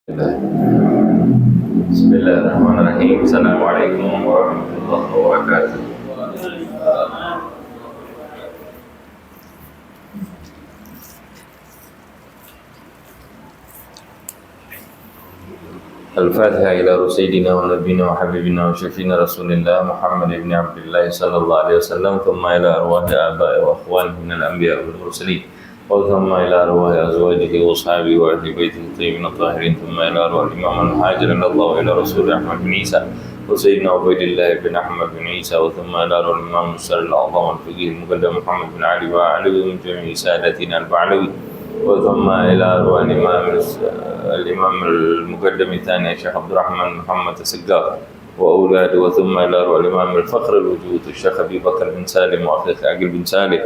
Bismillahirrahmanirrahim. Assalamualaikum warahmatullahi wabarakatuh. Al-Fatihah ila Sayyidina wa Nabiyina wa Habibina wa Syafiina Rasulillah Muhammad ibn Abdullah sallallahu alaihi wasallam. Thumma ila arwahi aba'i wa akhwani minal anbiya wal mursalin. Wa thumma ila arwahi azwajihi wa ashabihi wa ahli baitihi tayyibin tahirin. Thumma ila arwahi Imam al-Muhajirin Allah wa ila Rasul Ahmad bin Isa wa Sayyidina Ubaidillah bin Ahmad bin Isa. Wa thumma ila arwahi Imam Musa al-A'zam al-Faqih al-Muqaddam Muhammad bin Ali wa Ali min jami'i sadatina al-Ba'lawi. وثم إلى أرواح الإمام المقدم الثاني الشيخ عبد الرحمن محمد السقاف وأولاده. وثم إلى أرواح الإمام الفخر الوجود الشيخ أبي بكر بن سالم وأخيه عقيل بن سالم.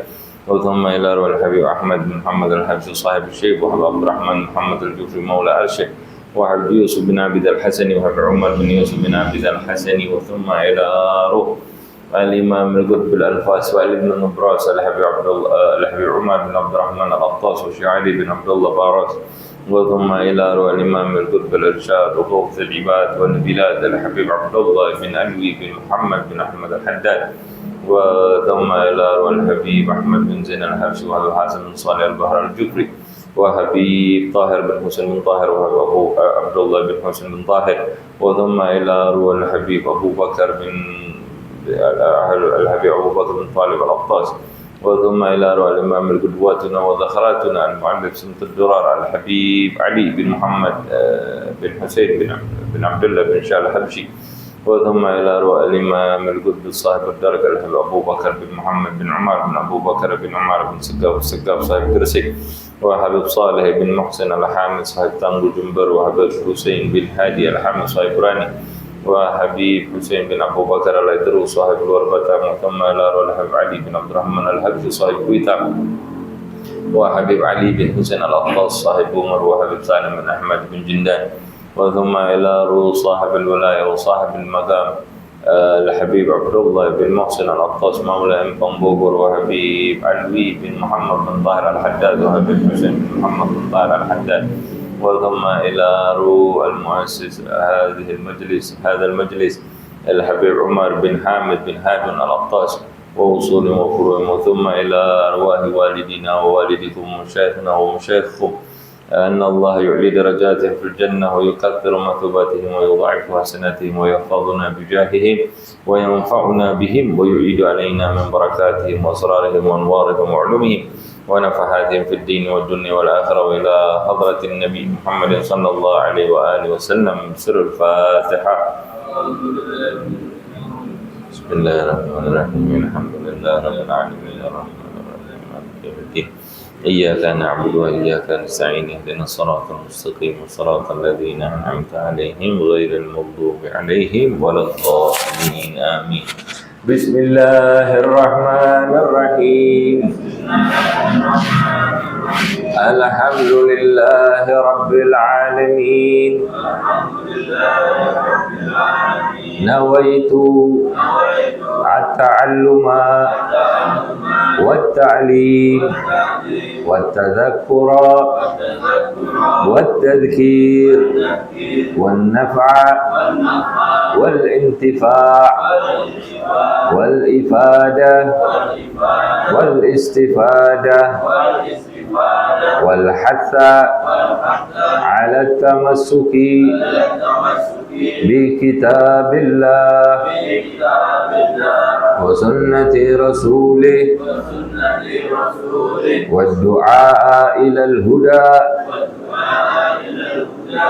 وثم إلى أرواح الحبيب أحمد بن محمد الحبشي صاحب الشيخ وحبيب عبد الرحمن محمد الجوفي مولى عرشه وحبيب يوسف بن عبد الحسن وحبيب عمر بن يوسف بن عبد الحسن. وثم إلى روح الإمام القطب الأنفاس وعلي بن نبراس الحبيب عمر بن عبد الرحمن الأطاس وشيخ علي بن عبد الله باراس. وثم إلى روح الإمام القطب الإرشاد وغوث العباد والبلاد الحبيب عبد الله بن علوي بن محمد بن أحمد الحداد. وثم إلى روح الحبيب أحمد بن زين الحبشي وأبو حازم بن صالح البهر الجبري وحبيب طاهر بن حسين بن طاهر وأبو عبد الله بن حسين بن طاهر. وثم إلى روح الحبيب أبو بكر بن الحبيب أبو بكر بن طالب الأبطاس. وثم إلى روح الإمام القدواتنا وذخراتنا المعلم سمت الدرار الحبيب علي بن محمد بن حسين بن عبد الله بن شال الحبشي. وثم إلى روح الإمام القدس صاحب الدرجة الحبيب أبو بكر بن محمد بن عمر بن أبو بكر بن عمر بن سقاف صاحب درسي. وحبيب صالح بن محسن الحامد صاحب تانغو جنبر. وحبيب حسين بن هادي الحامد صاحب راني. وحبيب حسين بن أبو بكر الأيدروس صاحب الوربة. ثم إلى روح الحبيب علي بن عبد الرحمن الحبشي صاحب كويتا. وحبيب علي بن حسين الأطاس صاحب عمر. وحبيب سالم بن أحمد بن جندان. وثم إلى روح صاحب الولاية وصاحب المقام الحبيب عبد الله بن محسن الأطاس مولى أم طنبوبر. وحبيب علوي بن محمد بن طاهر الحداد. وحبيب حسين بن محمد بن طاهر الحداد. وثم إلى روح المؤسس هذا المجلس الحبيب عمر بن حامد بن هادون الأطاس ووصولهم وفروعهم. وثم إلى أرواح والدينا ووالدكم ومشايخنا ومشايخكم أن الله يعلي درجاتهم في الجنة ويكثر مثوباتهم ويضاعف حسناتهم ويحفظنا بجاههم وينفعنا بهم ويعيد علينا من بركاتهم وأسرارهم وأنوارهم وعلومهم ونفحاتهم في الدين والدنيا والآخرة. وإلى حضرة النبي محمد صلى الله عليه وآله وسلم. سر الفاتحة. بسم الله الرحمن الرحيم. الحمد لله رب العالمين الرحمن الرحيم مالك يوم الدين. إياك نعبد وإياك نستعين. اهدنا الصراط المستقيم صراط الذين أنعمت عليهم غير المغضوب عليهم ولا الضالين آمين. بسم الله الرحمن الرحيم. الحمد لله رب العالمين. نويت التعلم والتعليم والتذكر والتذكير والنفع والانتفاع والإفادة والاستفادة والحث على التمسك بكتاب الله وسنة رسوله والدعاء إلى الهدى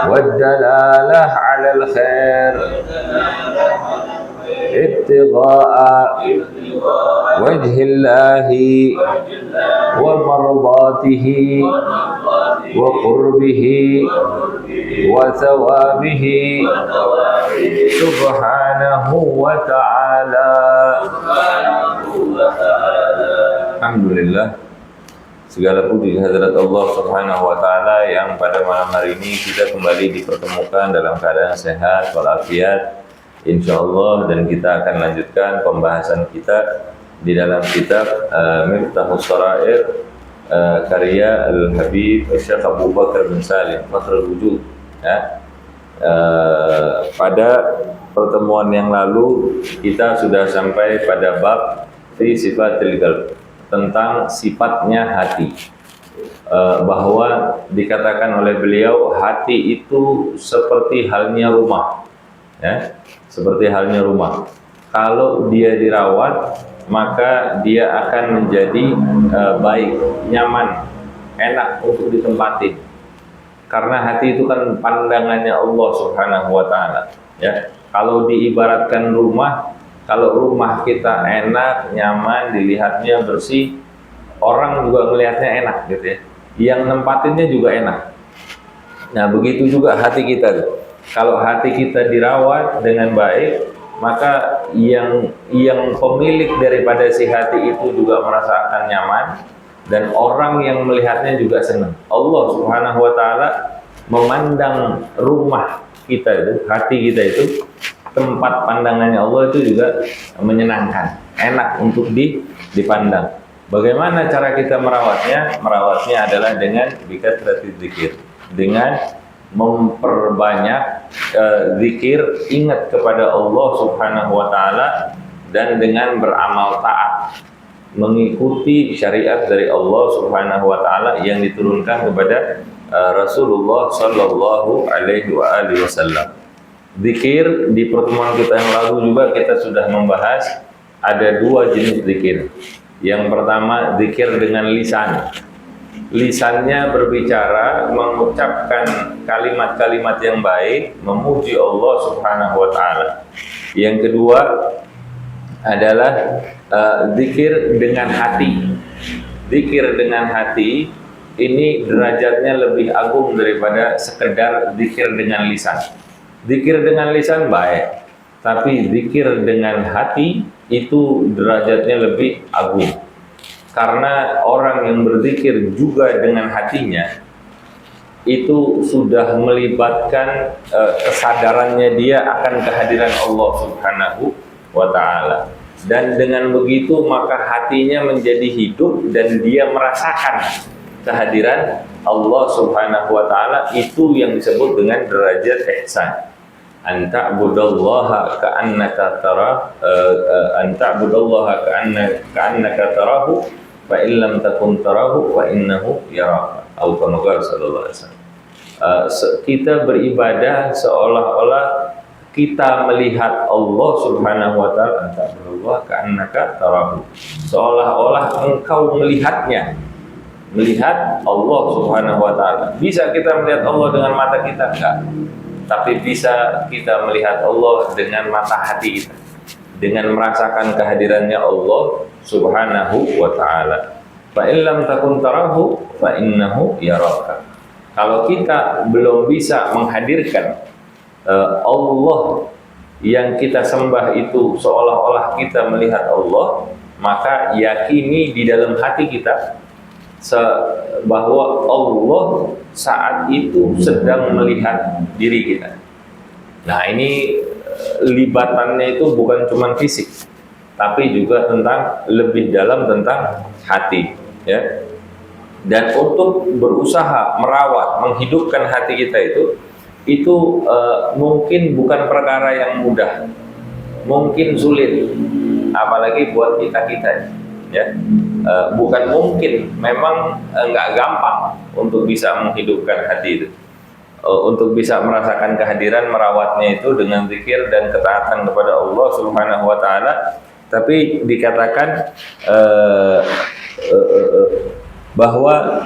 والدلالة على الخير ابتغاء وجه الله ومرضاته وقربه وثوابه سبحانه وتعالى. Alhamdulillah, segala puji kehadirat Allah Subhanahu wa taala yang pada malam hari ini kita kembali dipertemukan dalam keadaan sehat walafiat insyaallah, dan kita akan lanjutkan pembahasan kita di dalam kitab Miftahus Sharair karya Al-Habib Syekh Abu Bakar bin Salim Fakhrul Wujud Ya. Pada pertemuan yang lalu kita sudah sampai pada bab fi sifatil qalb, tentang sifatnya hati. Bahwa dikatakan oleh beliau hati itu seperti halnya rumah, ya, seperti halnya rumah. Kalau dia dirawat maka dia akan menjadi baik, nyaman, enak untuk ditempati. Karena hati itu kan pandangannya Allah Subhanahu wa taala, ya. Kalau diibaratkan rumah, kalau rumah kita enak, nyaman, dilihatnya bersih, orang juga melihatnya enak gitu ya. Yang nempatinnya juga enak. Nah, begitu juga hati kita tuh. Kalau hati kita dirawat dengan baik, maka yang pemilik daripada si hati itu juga merasakan nyaman, dan orang yang melihatnya juga senang. Allah Subhanahu wa taala memandang rumah kita itu, hati kita itu, tempat pandangannya Allah itu juga menyenangkan, enak untuk dipandang. Bagaimana cara kita merawatnya? Merawatnya adalah dengan bikatsratiz zikir, dengan memperbanyak zikir, ingat kepada Allah Subhanahu wa taala, dan dengan beramal taat, mengikuti syariat dari Allah Subhanahu wa taala yang diturunkan kepada Rasulullah sallallahu alaihi wasallam. Zikir, di pertemuan kita yang lalu juga kita sudah membahas ada dua jenis zikir. Yang pertama zikir dengan lisan. Lisannya berbicara, mengucapkan kalimat-kalimat yang baik, memuji Allah Subhanahu wa taala. Yang kedua adalah zikir dengan hati. Zikir dengan hati ini derajatnya lebih agung daripada sekedar zikir dengan lisan. Zikir dengan lisan baik, tapi zikir dengan hati itu derajatnya lebih agung. Karena orang yang berzikir juga dengan hatinya itu sudah melibatkan kesadarannya dia akan kehadiran Allah Subhanahu wa ta'ala. Dan dengan begitu maka hatinya menjadi hidup dan dia merasakan kehadiran Allah Subhanahu wa ta'ala. Itu yang disebut dengan derajat ihsan. Anta'budallaha ka'annaka tarah, anta'budallaha ka'annaka tarahu, fa illam takun tarahu fa innahu yaraka. Atau sallallahu alaihi wasallam. Kita beribadah seolah-olah kita melihat Allah Subhanahu wa taala. Anta'budallaha ka'annaka tarahu, seolah-olah engkau melihatnya, melihat Allah Subhanahu wa taala. Bisa kita melihat Allah dengan mata kita? Enggak. Tapi bisa kita melihat Allah dengan mata hati kita, dengan merasakan kehadirannya Allah Subhanahu wa ta'ala. Fa illam takun tarahu fa innahu yaraka. Kalau kita belum bisa menghadirkan Allah yang kita sembah itu seolah-olah kita melihat Allah, maka yakini di dalam hati kita bahwa Allah saat itu sedang melihat diri kita. Nah, ini libatannya itu bukan cuma fisik, tapi juga tentang lebih dalam tentang hati, ya. Dan untuk berusaha merawat, menghidupkan hati kita itu mungkin bukan perkara yang mudah, mungkin sulit, apalagi buat kita, ya. Bukan mungkin, memang nggak gampang untuk bisa menghidupkan hati itu, untuk bisa merasakan kehadiran, merawatnya itu dengan zikir dan ketaatan kepada Allah Subhanahu wa taala. Tapi dikatakan bahwa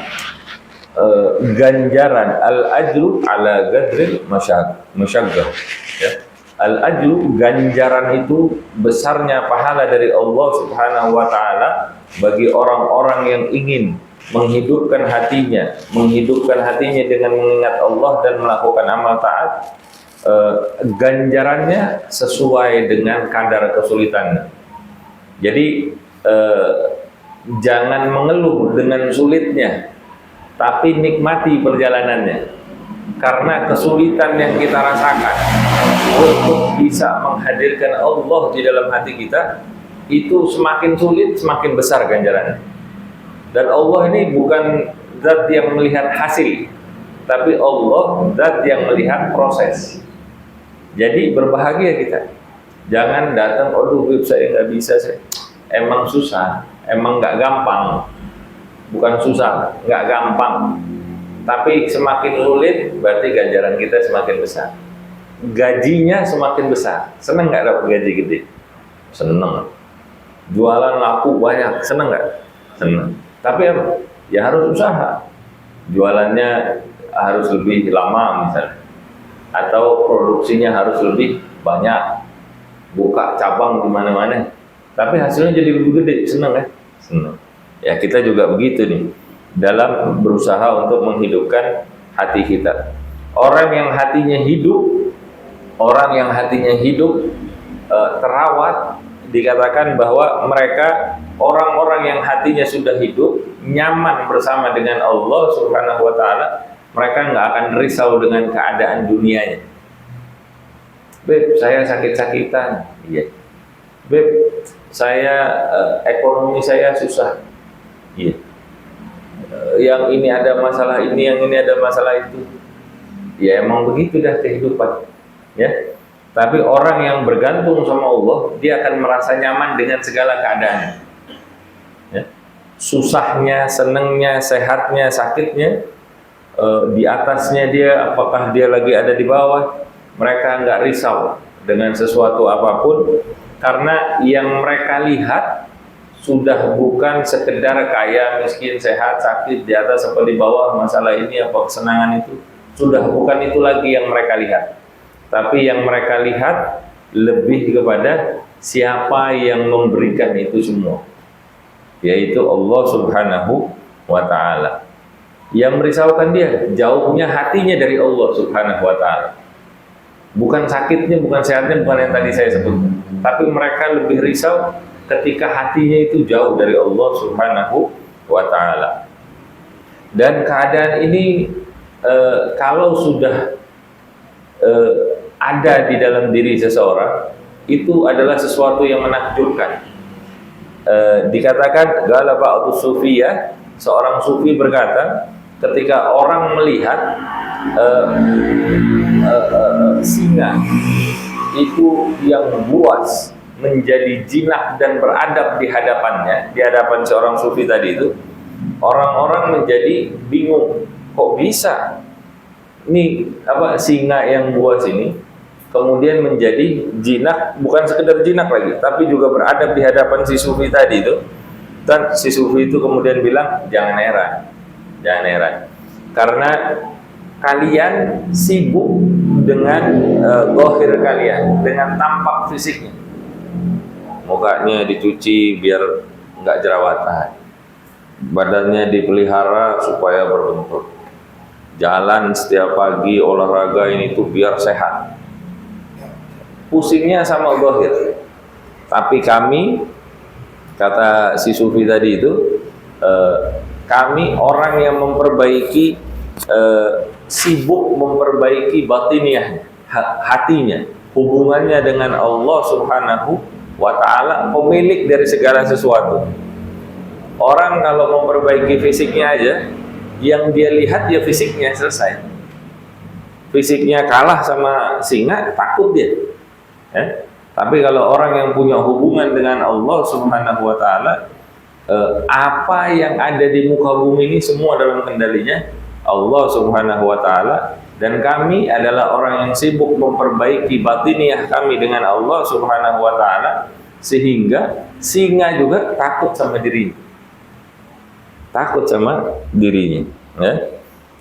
ganjaran al-ajru ala qadril masyaqqah, ya. Al-ajru, ganjaran itu besarnya pahala dari Allah Subhanahu wa taala bagi orang-orang yang ingin menghidupkan hatinya dengan mengingat Allah dan melakukan amal taat. Ganjarannya sesuai dengan kadar kesulitannya. Jadi jangan mengeluh dengan sulitnya, tapi nikmati perjalanannya. Karena kesulitan yang kita rasakan untuk bisa menghadirkan Allah di dalam hati kita, itu semakin sulit, semakin besar ganjarannya. Dan Allah ini bukan zat yang melihat hasil, tapi Allah zat yang melihat proses. Jadi berbahagia kita. Jangan datang, aduh saya nggak bisa, saya emang susah, emang nggak gampang. Bukan susah, nggak gampang. Tapi semakin sulit, berarti ganjaran kita semakin besar. Gajinya semakin besar. Seneng nggak dapat gaji gede? Seneng. Jualan laku banyak, seneng nggak? Seneng. Tapi ya harus usaha. Jualannya harus lebih lama misalnya, atau produksinya harus lebih banyak. Buka cabang di mana-mana. Tapi hasilnya jadi lebih gede, seneng ya? Seneng. Ya kita juga begitu nih, dalam berusaha untuk menghidupkan hati kita. Orang yang hatinya hidup, terawat, dikatakan bahwa mereka orang-orang yang hatinya sudah hidup, nyaman bersama dengan Allah Subhanahu wa Ta'ala, mereka nggak akan risau dengan keadaan dunianya. Beb, saya sakit-sakitan. Iya. Beb, saya ekonomi saya susah. Iya. Yang ini ada masalah ini, yang ini ada masalah itu. Ya emang begitu dah kehidupan. Ya. Tapi orang yang bergantung sama Allah, dia akan merasa nyaman dengan segala keadaan. Ya. Susahnya, senengnya, sehatnya, sakitnya, di atasnya dia, apakah dia lagi ada di bawah, mereka nggak risau dengan sesuatu apapun, karena yang mereka lihat sudah bukan sekedar kaya, miskin, sehat, sakit, di atas atau di bawah, masalah ini apa kesenangan itu, sudah bukan itu lagi yang mereka lihat. Tapi yang mereka lihat lebih kepada siapa yang memberikan itu semua, yaitu Allah Subhanahu wa Ta'ala. Yang merisaukan dia jauhnya hatinya dari Allah Subhanahu wa Ta'ala. Bukan sakitnya, bukan sehatnya, bukan yang tadi saya sebutkan. Tapi mereka lebih risau ketika hatinya itu jauh dari Allah Subhanahu wa Ta'ala. Dan keadaan ini kalau sudah ada di dalam diri seseorang, itu adalah sesuatu yang menakjubkan. Dikatakan qala ba'du sufiyah, seorang sufi berkata, ketika orang melihat singa itu yang buas menjadi jinak dan beradab di hadapannya, di hadapan seorang sufi tadi itu, orang-orang menjadi bingung, kok bisa ini singa yang buas ini kemudian menjadi jinak, bukan sekedar jinak lagi, tapi juga beradab di hadapan si sufi tadi itu. Dan si sufi itu kemudian bilang, jangan heran, karena kalian sibuk dengan zahir kalian, dengan tampak fisiknya. Mukanya dicuci biar nggak jerawatan, badannya dipelihara supaya berbentuk, jalan setiap pagi, olahraga ini tuh biar sehat. Pusingnya sama zahir. Tapi kami, kata si sufi tadi itu, kami orang yang memperbaiki, sibuk memperbaiki batiniahnya, hatinya, hubungannya dengan Allah Subhanahu wa Ta'ala, pemilik dari segala sesuatu. Orang kalau memperbaiki fisiknya aja, yang dia lihat ya fisiknya, selesai. Fisiknya kalah sama singa, takut dia. Tapi kalau orang yang punya hubungan dengan Allah Subhanahu wa Ta'ala, apa yang ada di muka bumi ini semua dalam kendalinya Allah Subhanahu wa Ta'ala, dan kami adalah orang yang sibuk memperbaiki batiniah kami dengan Allah Subhanahu wa Ta'ala, sehingga singa juga takut sama dirinya. Ya.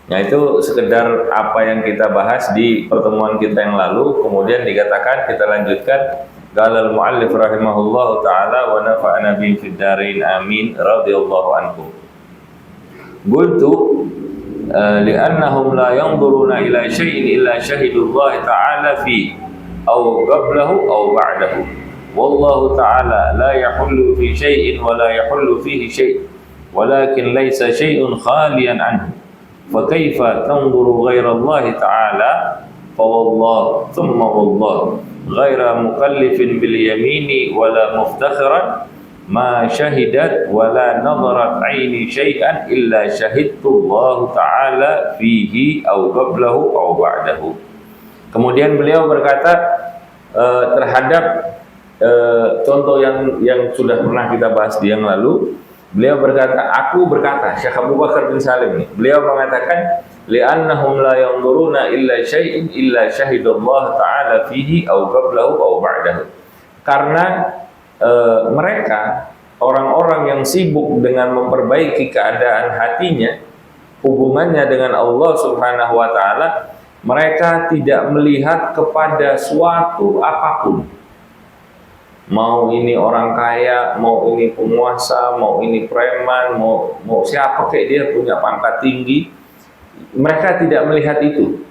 Nah, itu sekedar apa yang kita bahas di pertemuan kita yang lalu. Kemudian dikatakan, kita lanjutkan, qala al-muallif rahimahullahu ta'ala wa nafa'ana bihi fid dharain amin radhiyallahu anhu. Qultu li'annahum la yanzuruna ila syai'in illa shahidullah ta'ala fi aw qablahu aw ba'dahu. Wallahu ta'ala la yahullu fi syai'in wa la yahullu fihi syai', walakin laysa syai'un khaliyan anhu. فكيف تنظر غير الله تعالى فوالله ثم والله غير مكلف باليمين ولا مفتخرا ma syahidat wa la nadharat aini syai'an illa syahidtu Allah ta'ala fihi aw qablahu aw ba'dahu. Kemudian beliau berkata terhadap contoh yang sudah pernah kita bahas di yang lalu, beliau berkata, aku berkata, Syekh Abu Bakar bin Salim ini, beliau mengatakan, li'annahum la yanzuruna illa syai'in illa syahidallahu ta'ala fihi aw qablahu aw ba'dahu. Karena mereka orang-orang yang sibuk dengan memperbaiki keadaan hatinya, hubungannya dengan Allah Subhanahu wa taala, mereka tidak melihat kepada suatu apapun. Mau ini orang kaya, mau ini penguasa, mau ini preman, mau siapa kayak dia punya pangkat tinggi, mereka tidak melihat itu.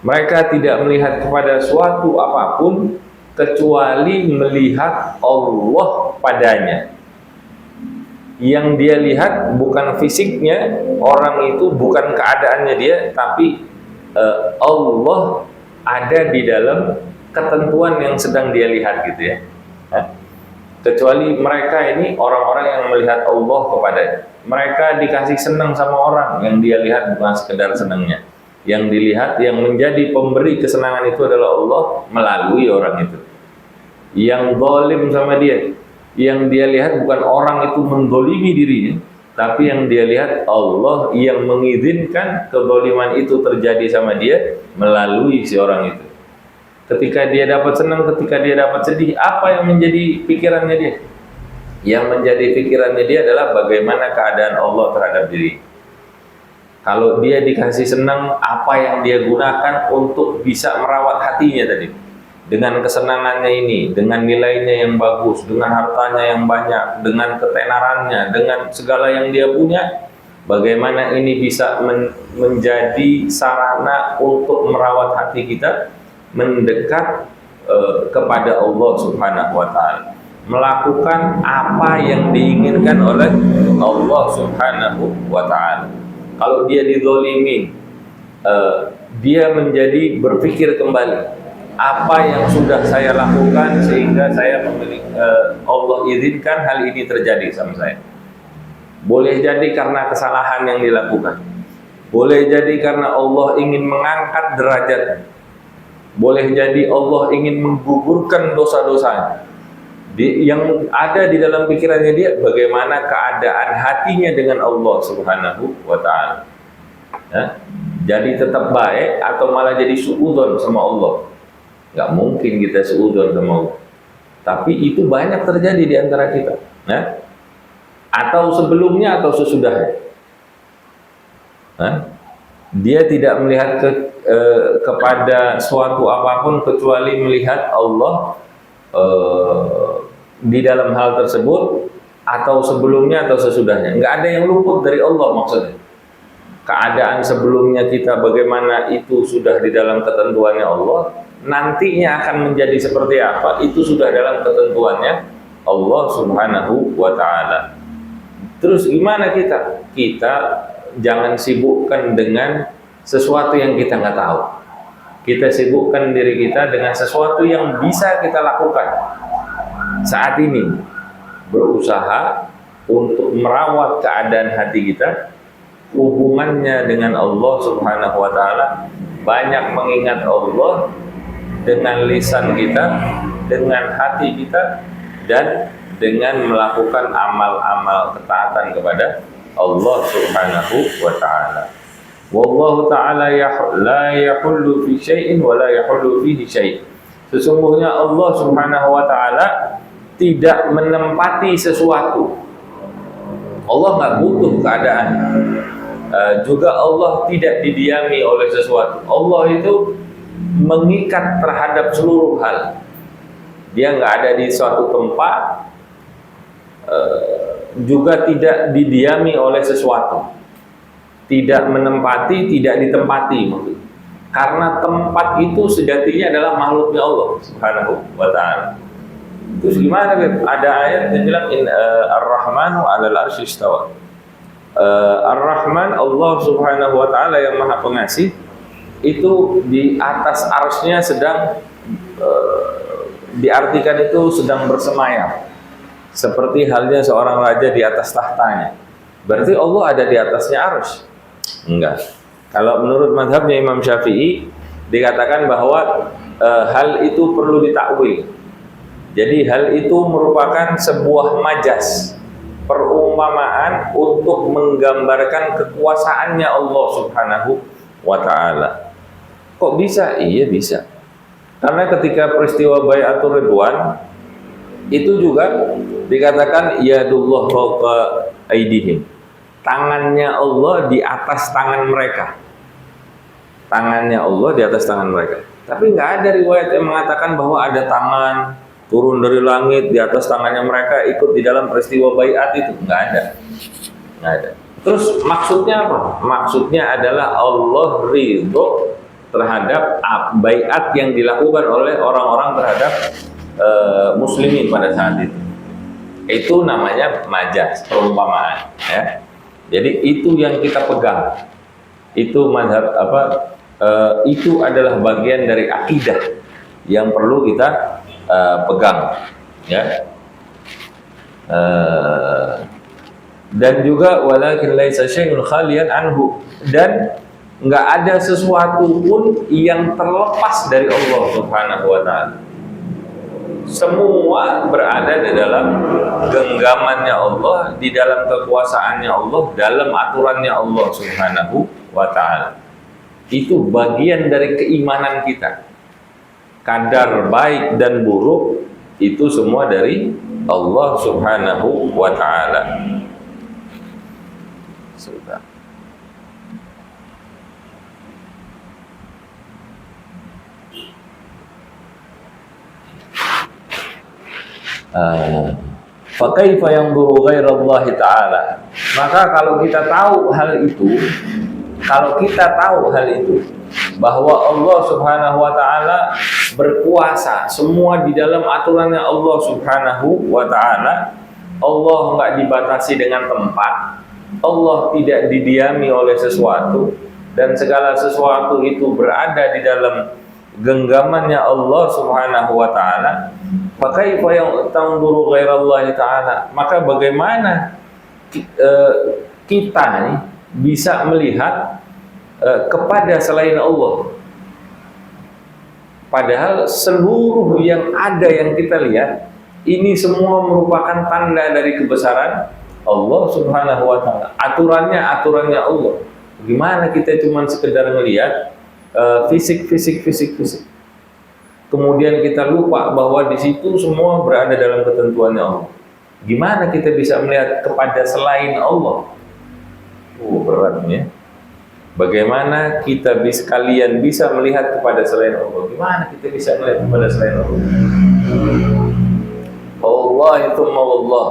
Mereka tidak melihat kepada suatu apapun kecuali melihat Allah padanya. Yang dia lihat bukan fisiknya orang itu, bukan keadaannya dia, tapi Allah ada di dalam ketentuan yang sedang dia lihat gitu ya. Kecuali mereka ini orang-orang yang melihat Allah kepadanya. Mereka dikasih senang sama orang, yang dia lihat bukan sekedar senangnya. Yang dilihat, yang menjadi pemberi kesenangan itu adalah Allah melalui orang itu. Yang zalim sama dia, yang dia lihat bukan orang itu menzalimi dirinya, tapi yang dia lihat Allah yang mengizinkan kezaliman itu terjadi sama dia melalui si orang itu. Ketika dia dapat senang, ketika dia dapat sedih, apa yang menjadi pikirannya dia? Yang menjadi pikirannya dia adalah bagaimana keadaan Allah terhadap diri. Kalau dia dikasih senang, apa yang dia gunakan untuk bisa merawat hatinya tadi? Dengan kesenangannya ini, dengan nilainya yang bagus, dengan hartanya yang banyak, dengan ketenarannya, dengan segala yang dia punya, bagaimana ini bisa menjadi sarana untuk merawat hati kita, mendekat kepada Allah Subhanahu wa taala, melakukan apa yang diinginkan oleh Allah Subhanahu wa taala. Kalau dia dizalimi, dia menjadi berpikir kembali, apa yang sudah saya lakukan sehingga saya memiliki Allah izinkan hal ini terjadi sama saya. Boleh jadi karena kesalahan yang dilakukan, boleh jadi karena Allah ingin mengangkat derajatnya, boleh jadi Allah ingin menggugurkan dosa-dosanya. Yang ada di dalam pikirannya dia, bagaimana keadaan hatinya dengan Allah Subhanahu wa ta'ala. Ya? Jadi tetap baik atau malah jadi suudzon sama Allah. Nggak mungkin kita suudzon sama Allah. Tapi itu banyak terjadi di antara kita. Ya? Atau sebelumnya atau sesudahnya. Ya? Dia tidak melihat kepada suatu apapun kecuali melihat Allah di dalam hal tersebut, atau sebelumnya atau sesudahnya. Nggak ada yang luput dari Allah maksudnya. Keadaan sebelumnya kita bagaimana itu sudah di dalam ketentuannya Allah, nantinya akan menjadi seperti apa itu sudah dalam ketentuannya Allah Subhanahu wa ta'ala. Terus gimana kita? Kita jangan sibukkan dengan sesuatu yang kita nggak tahu. Kita sibukkan diri kita dengan sesuatu yang bisa kita lakukan saat ini. Berusaha untuk merawat keadaan hati kita, hubungannya dengan Allah Subhanahu wa ta'ala, banyak mengingat Allah dengan lisan kita, dengan hati kita, dan dengan melakukan amal-amal ketaatan kepada Allah Subhanahu wa ta'ala. Wallahu ta'ala la yahullu fi syai'in wa la yahullu fihi syai'. Sesungguhnya Allah Subhanahu wa ta'ala tidak menempati sesuatu. Allah nggak butuh keadaan. Juga Allah tidak didiami oleh sesuatu. Allah itu mengikat terhadap seluruh hal. Dia nggak ada di suatu tempat, juga tidak didiami oleh sesuatu. Tidak menempati, tidak ditempati maksudnya. Karena tempat itu sejatinya adalah makhluknya Allah Subhanahu wa ta'ala. Terus gimana? Ada ayat yang bilang Ar-Rahmanu 'alal 'arsy istawa. Ar-Rahman, Allah Subhanahu wa ta'ala yang Maha Pengasih, itu di atas arsy-Nya sedang diartikan itu sedang bersemayam. seperti halnya seorang raja di atas tahtanya. Berarti Allah ada di atasnya arsy? Enggak. Kalau menurut mazhabnya Imam Syafi'i dikatakan bahwa hal itu perlu ditakwil. Jadi hal itu merupakan sebuah majas, perumpamaan untuk menggambarkan kekuasaannya Allah Subhanahu wa ta'ala. Kok bisa? Iya bisa. Karena ketika peristiwa Bai'atur Ridwan itu juga dikatakan yadullah fawqa aydihim. Tangannya Allah di atas tangan mereka. Tangannya Allah di atas tangan mereka. Tapi nggak ada riwayat yang mengatakan bahwa ada tangan turun dari langit di atas tangannya mereka ikut di dalam peristiwa baiat itu. Nggak ada. Nggak ada. Terus maksudnya apa? Maksudnya adalah Allah ridho terhadap baiat yang dilakukan oleh orang-orang terhadap muslimin pada saat itu. Itu namanya majas, perumpamaan. Ya. Jadi itu yang kita pegang. Itu mazhab itu adalah bagian dari akidah yang perlu kita pegang, ya. Dan juga walakin laisa syai'un khaliyan anhu, dan nggak ada sesuatu pun yang terlepas dari Allah Subhanahu wa ta'ala. Semua berada di dalam genggamannya Allah, di dalam kekuasaannya Allah, dalam aturannya Allah Subhanahu wa ta'ala. Itu bagian dari keimanan kita. Kadar baik dan buruk itu semua dari Allah Subhanahu wa ta'ala. Sudah. Fakaifa yanzuru ghairallahi ta'ala. Maka kalau kita tahu hal itu, bahwa Allah Subhanahu wa ta'ala berkuasa semua di dalam aturannya Allah Subhanahu wa ta'ala. Allah enggak dibatasi dengan tempat, Allah tidak didiami oleh sesuatu, dan segala sesuatu itu berada di dalam genggamannya Allah Subhanahu wa ta'ala. Fakaifa yanzuru ghairallahi ta'ala. Maka bagaimana kita bisa melihat kepada selain Allah, padahal seluruh yang ada yang kita lihat ini semua merupakan tanda dari kebesaran Allah Subhanahu wa ta'ala. Aturannya Allah. Gimana kita cuma sekedar melihat fisik, kemudian kita lupa bahwa di situ semua berada dalam ketentuannya Allah. Gimana kita bisa melihat kepada selain Allah? Beratnya. Bagaimana kita kalian bisa melihat kepada selain Allah? Gimana kita bisa melihat kepada selain Allah? Allah itu Allah.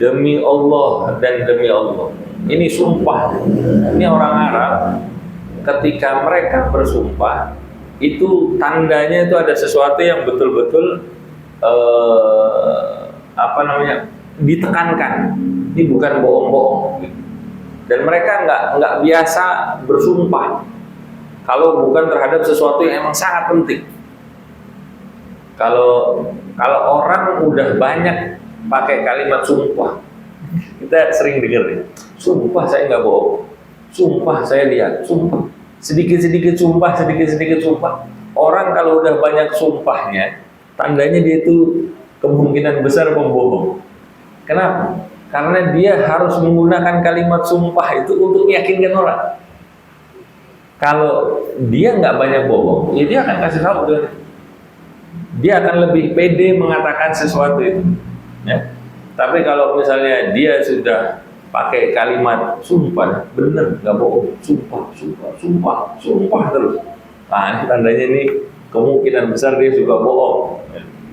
Demi Allah dan demi Allah. Ini sumpah. Ini orang Arab ketika mereka bersumpah, itu tandanya itu ada sesuatu yang betul-betul ditekankan. Ini bukan bohong-bohong. Dan mereka nggak biasa bersumpah kalau bukan terhadap sesuatu yang emang sangat penting. Kalau orang udah banyak pakai kalimat sumpah, kita sering dengar ya, sumpah saya nggak bohong, sumpah saya lihat, sumpah sedikit-sedikit sumpah. Orang kalau udah banyak sumpahnya, tandanya dia itu kemungkinan besar pembohong. Kenapa? Karena dia harus menggunakan kalimat sumpah itu untuk meyakinkan orang. Kalau dia nggak banyak bohong, ya dia akan kasih tahu. Dia akan lebih pede mengatakan sesuatu itu. Ya. Tapi kalau misalnya dia sudah pakai kalimat sumpah, bener nggak bohong, sumpah terus. Nah, ini tandanya ini kemungkinan besar dia juga bohong.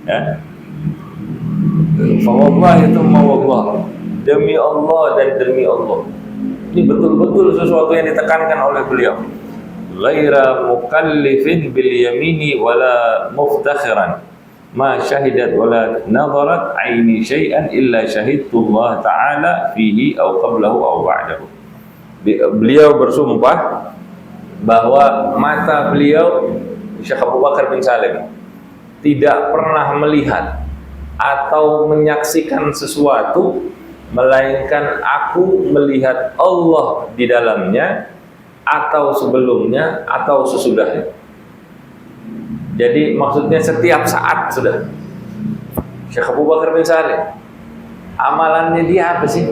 Ya. Fawallah itu mawallah. Demi Allah dan demi Allah. Ini betul-betul sesuatu yang ditekankan oleh beliau. Ghaira mukallifin bil yamini wala muftakhiran. Ma syahidat wala nadarat aini syai'an illa syahidtullah ta'ala fihi aw qablahu aw ba'dahu. Beliau bersumpah bahwa mata beliau, Syekh Abu Bakar bin Salim, tidak pernah melihat atau menyaksikan sesuatu, melainkan aku melihat Allah di dalamnya, atau sebelumnya atau sesudahnya. Jadi maksudnya setiap saat sudah. Syekh Abu Bakar bin Saleh, amalannya dia apa sih?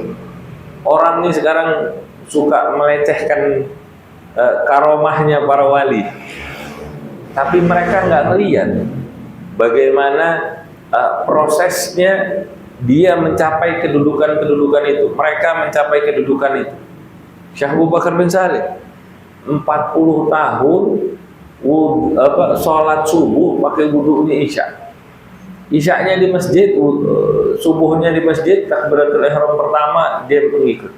Orang ini sekarang suka melecehkan karomahnya para wali, tapi mereka nggak melihat bagaimana prosesnya dia mencapai kedudukan itu. Mereka mencapai kedudukan itu. Syekh Abu Bakar bin Saleh 40 tahun sholat subuh pakai wudunya isya. Isyanya di masjid, subuhnya di masjid, takbiratul ihram pertama dia mengikut.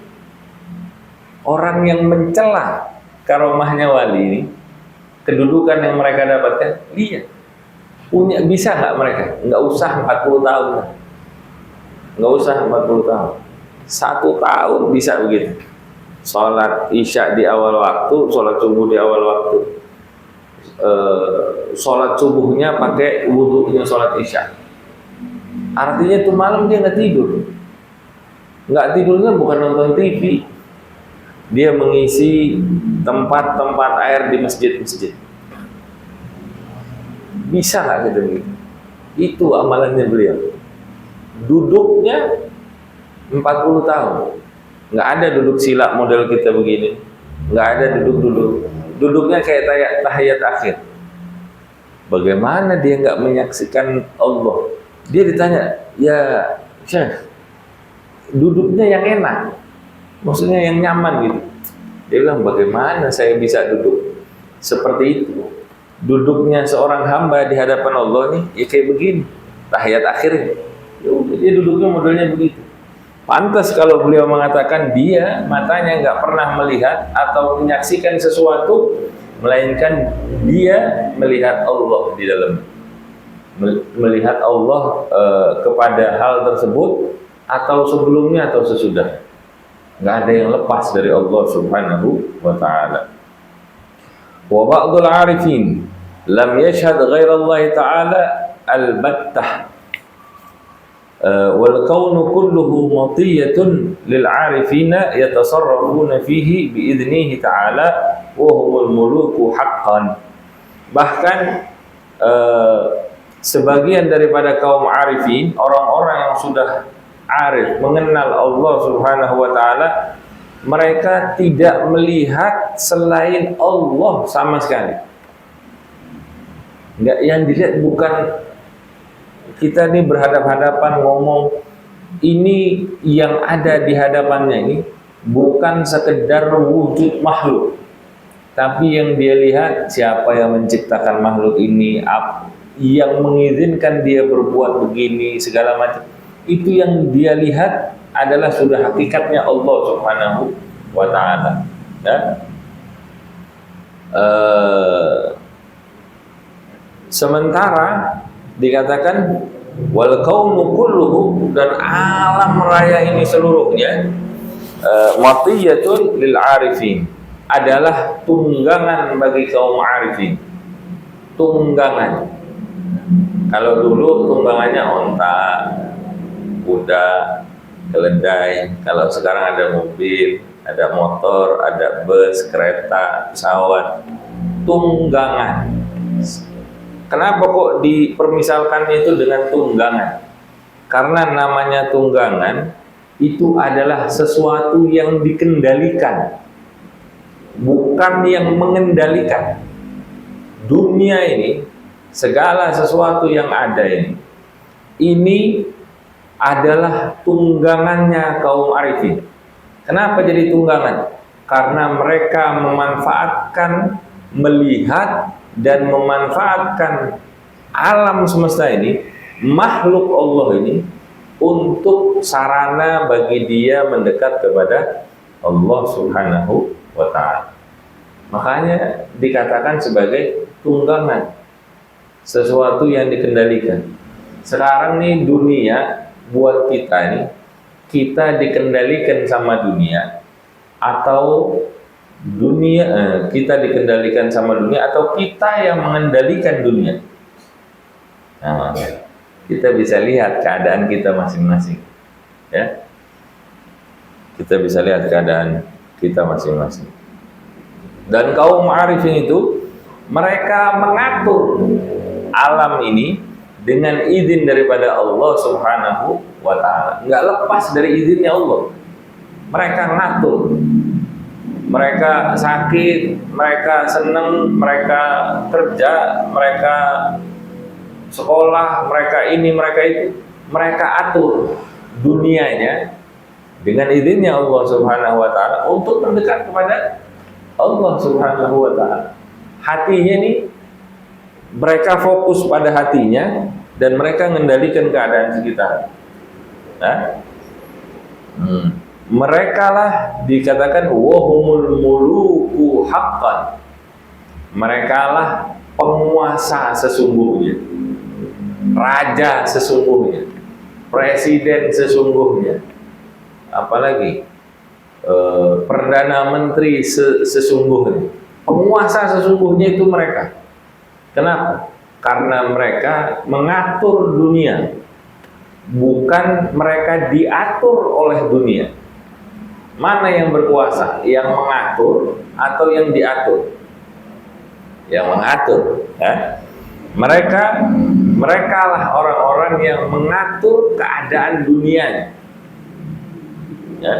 Orang yang mencela karomahnya wali ini, kedudukan yang mereka dapatkan, lihat punya, bisa nggak mereka? Nggak usah 40 tahun, nggak usah 40 tahun, 1 tahun bisa begitu. Sholat isya di awal waktu, sholat subuh di awal waktu, sholat subuhnya pakai wudunya sholat isya. Artinya tuh malam dia nggak tidur. Nggak tidurnya bukan nonton TV, dia mengisi tempat-tempat air di masjid-masjid. Bisa nggak gitu? Itu amalannya beliau. Duduknya 40 tahun. Nggak ada duduk sila model kita begini. Nggak ada duduk-duduk. Duduknya kayak tahiyat akhir. Bagaimana dia nggak menyaksikan Allah? Dia ditanya, ya Syekh, duduknya yang enak, maksudnya yang nyaman gitu. Dia bilang, bagaimana saya bisa duduk seperti itu? Duduknya seorang hamba di hadapan Allah nih, ya kayak begini, tahiyat akhirnya. Dia duduknya modelnya begitu. Pantas kalau beliau mengatakan dia matanya nggak pernah melihat atau menyaksikan sesuatu, melainkan dia melihat Allah di dalam, melihat Allah kepada hal tersebut, atau sebelumnya atau sesudah. Nggak ada yang lepas dari Allah Subhanahu wa ta'ala. Wa ba'dul arifin lam yashhad ghaira Allah ta'ala al-battah wal kaunu kulluhu matiyatun lil arifina yatasarrafuna fihi bi idnihi ta'ala wa humul muluku haqqan. Bahkan sebagian daripada kaum arifin, orang-orang yang sudah arif, mengenal Allah Subhanahu wa ta'ala, mereka tidak melihat selain Allah sama sekali. Enggak, yang dilihat bukan kita ini berhadap-hadapan ngomong, ini yang ada di hadapannya ini bukan sekedar wujud makhluk, tapi yang dia lihat siapa yang menciptakan makhluk ini, yang mengizinkan dia berbuat begini, segala macam. Itu yang dia lihat adalah sudah hakikatnya Allah Subhanahu wa ta'ala. Ya? Sementara dikatakan wal kaunu kulluhu, dan alam raya ini seluruhnya matiyatun lil arifin, adalah tunggangan bagi kaum arifin. Tunggangan. Kalau dulu tunggangannya onta, kuda, keledai. Kalau sekarang ada mobil, ada motor, ada bus, kereta, pesawat. Tunggangan. Kenapa kok dipermisalkannya itu dengan tunggangan? Karena namanya tunggangan itu adalah sesuatu yang dikendalikan, bukan yang mengendalikan. Dunia ini, segala sesuatu yang ada ini adalah tunggangannya kaum arifin. Kenapa jadi tunggangan? Karena mereka memanfaatkan, melihat dan memanfaatkan alam semesta ini, makhluk Allah ini, untuk sarana bagi dia mendekat kepada Allah Subhanahu wa ta'ala. Makanya dikatakan sebagai tunggangan, sesuatu yang dikendalikan. Sekarang nih dunia buat kita nih, kita dikendalikan sama dunia, atau dunia kita dikendalikan sama dunia, atau kita yang mengendalikan dunia. Nah, kita bisa lihat keadaan kita masing-masing. Ya, kita bisa lihat keadaan kita masing-masing. Dan kaum arifin itu mereka mengatur alam ini dengan izin daripada Allah Subhanahu wa ta'ala. Nggak lepas dari izinnya Allah. Mereka ngatur. Mereka sakit, mereka senang, mereka kerja, mereka sekolah, mereka ini, mereka itu. Mereka atur dunianya dengan izinnya Allah Subhanahu wa ta'ala untuk mendekat kepada Allah Subhanahu wa ta'ala. Hatinya nih, mereka fokus pada hatinya dan mereka mengendalikan keadaan sekitar. Nah, mereka lah dikatakan wahumul muluku haqqan. Mereka lah penguasa sesungguhnya, raja sesungguhnya, presiden sesungguhnya, apalagi perdana menteri sesungguhnya, penguasa sesungguhnya itu mereka. Kenapa? Karena mereka mengatur dunia, bukan mereka diatur oleh dunia. Mana yang berkuasa? Yang mengatur atau yang diatur? Yang mengatur. Ya? Mereka lah orang-orang yang mengatur keadaan dunia. Ya.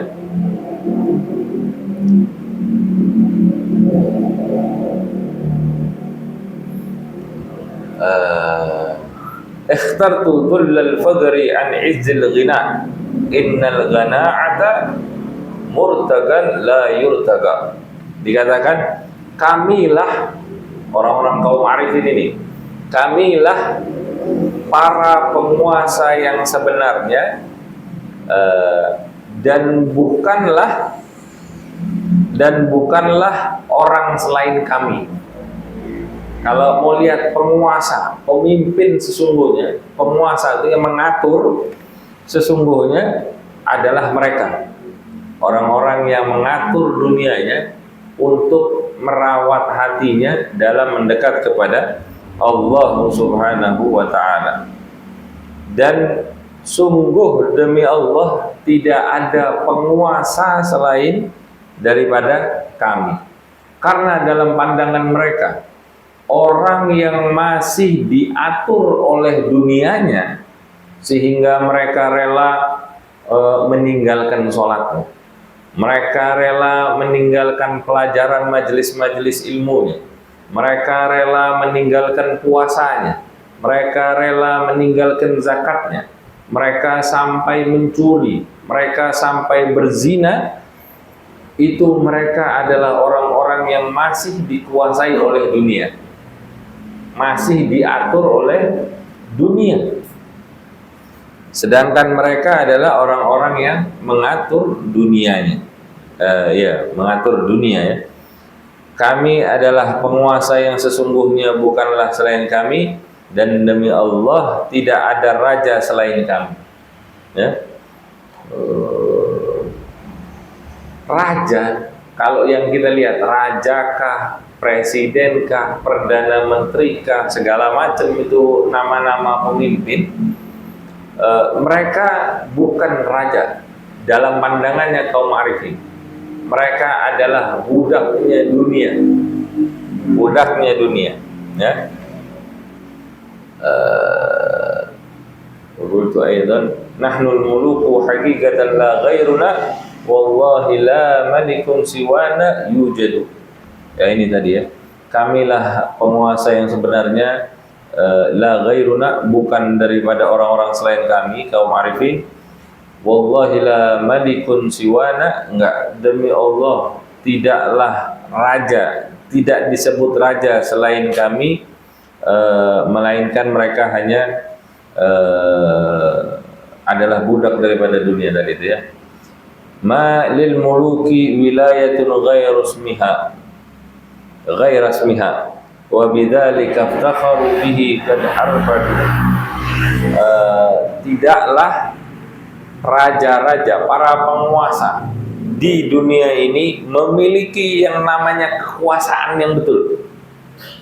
Ikhtartu dhullal fadri an izzil ghina innal ghana'ata murtagan la yurtaga. Dikatakan kamilah orang-orang kaum arifin ini, kamilah para penguasa yang sebenarnya, dan bukanlah orang selain kami. Kalau mau lihat penguasa, pemimpin sesungguhnya, penguasa itu yang mengatur sesungguhnya adalah mereka, orang-orang yang mengatur dunianya untuk merawat hatinya dalam mendekat kepada Allah Subhanahu wa ta'ala. Dan sungguh demi Allah tidak ada penguasa selain daripada kami. Karena dalam pandangan mereka, orang yang masih diatur oleh dunianya sehingga mereka rela meninggalkan sholatnya, mereka rela meninggalkan pelajaran majelis-majelis ilmunya, mereka rela meninggalkan puasanya, mereka rela meninggalkan zakatnya, mereka sampai mencuri, mereka sampai berzina. Itu mereka adalah orang-orang yang masih dikuasai oleh dunia, masih diatur oleh dunia. Sedangkan mereka adalah orang-orang yang mengatur dunianya, mengatur dunia. Ya. Kami adalah penguasa yang sesungguhnya bukanlah selain kami, dan demi Allah tidak ada raja selain kami. Ya. Raja, kalau yang kita lihat, rajakah, presidenkah, perdana menterikah, segala macam itu nama-nama pemimpin. Mereka bukan raja dalam pandangannya kaum arifin. Mereka adalah budaknya dunia, budaknya dunia. Ya. Qultu aidan nahnul muluku haqiqatan la ghairuna wallahi la malikun siwana yujadu. Ya, ini tadi ya. Kamilah penguasa yang sebenarnya, la ghairuna, bukan daripada orang-orang selain kami kaum arifin. Wallahi la malikun siwana, enggak, demi Allah tidaklah raja, tidak disebut raja selain kami, melainkan mereka hanya adalah budak daripada dunia tadi itu ya. Ma lil muluki wilayatun ghairu ismiha wa bidzalika iftakharu bihi kad harfadu. Tidaklah raja-raja, para penguasa di dunia ini memiliki yang namanya kekuasaan yang betul.